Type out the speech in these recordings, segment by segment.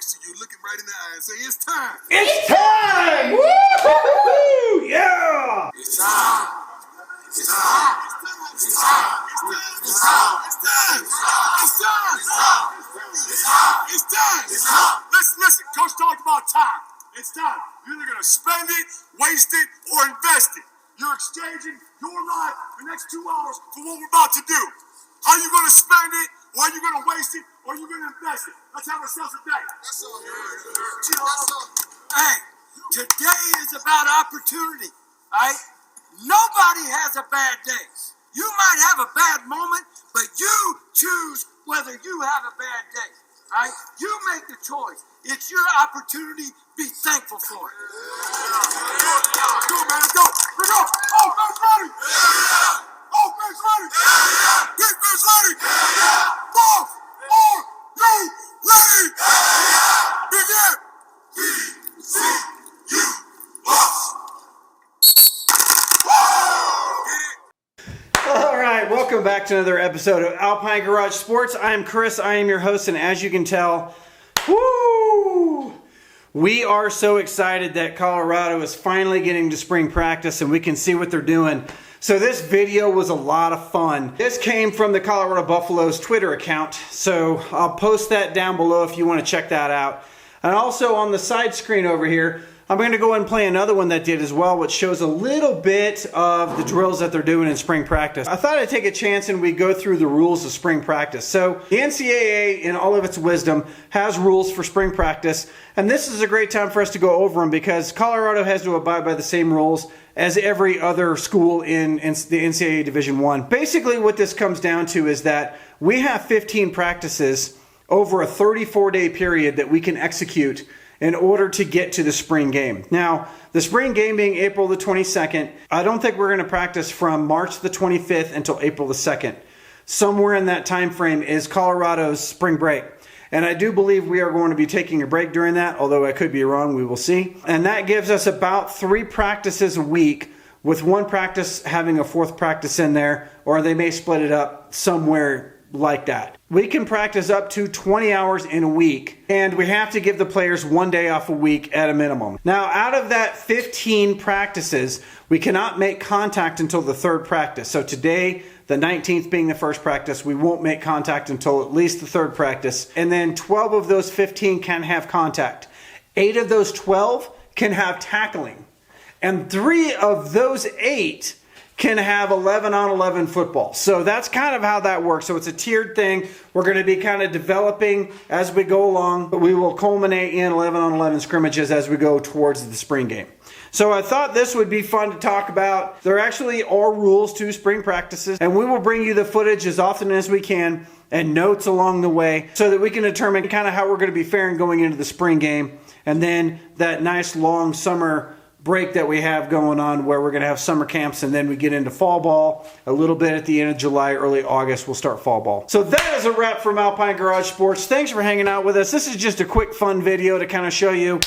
next to you, looking right in the eye, and say, "It's time." It's time! Woo! Yeah! It's time. It's time. It's time. It's time. It's time. It's time. It's time. It's time. It's time. Listen, Coach talked about time. It's time. You're either going to spend it, waste it, or invest it. You're exchanging your life the next 2 hours for what we're about to do. Are you going to spend it, or are you going to waste it, or are you going to invest it? Let's have ourselves a day. Hey, today is about opportunity, right? Nobody has a bad day. You might have a bad moment, but you choose whether you have a bad day, right? You make the choice. It's your opportunity. Be thankful for it. Go, man, go. Bring it up. Oh, man's ready. Oh, man's ready. Big man's ready. Both. Are you ready? Begin. We see you lost. All right, welcome back to another episode of Alpine Garage Sports. I am Chris, I am your host, and as you can tell, woo! We are so excited that Colorado is finally getting to spring practice and we can see what they're doing. So this video was a lot of fun. This came from the Colorado Buffaloes Twitter account, so I'll post that down below if you want to check that out. And also on the side screen over here, I'm going to go and play another one that did as well, which shows a little bit of the drills that they're doing in spring practice. I thought I'd take a chance and we'd go through the rules of spring practice. So the NCAA, in all of its wisdom, has rules for spring practice. And this is a great time for us to go over them because Colorado has to abide by the same rules as every other school in the NCAA Division I. Basically what this comes down to is that we have 15 practices over a 34-day period that we can execute in order to get to the spring game. Now, the spring game being April the 22nd, I don't think we're going to practice from March the 25th until April the 2nd. Somewhere in that time frame is Colorado's spring break. And I do believe we are going to be taking a break during that, although I could be wrong, we will see. And that gives us about 3 practices a week, with one practice having a 4th practice in there, or they may split it up somewhere like that. We can practice up to 20 hours in a week, and we have to give the players 1 day off a week at a minimum. Now, out of that 15 practices, we cannot make contact until the 3rd practice. So today, the 19th being the first practice, we won't make contact until at least the 3rd practice. And then 12 of those 15 can have contact. 8 of those 12 can have tackling. And 3 of those 8 can have 11-on-11 football. So that's kind of how that works. So it's a tiered thing. We're going to be kind of developing as we go along, but we will culminate in 11-on-11 scrimmages as we go towards the spring game. So I thought this would be fun to talk about. There actually are rules to spring practices, and we will bring you the footage as often as we can and notes along the way so that we can determine kind of how we're going to be faring going into the spring game, and then that nice long summer break that we have going on where we're going to have summer camps, and then we get into fall ball a little bit at the end of July, early August, we'll start fall ball. So that is a wrap from Alpine Garage Sports. Thanks for hanging out with us. This is just a quick fun video to kind of show you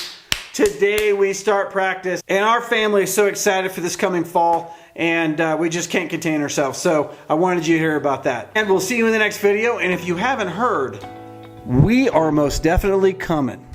today we start practice, and our family is so excited for this coming fall, and we just can't contain ourselves. So I wanted you to hear about that. And we'll see you in the next video. And if you haven't heard, we are most definitely coming.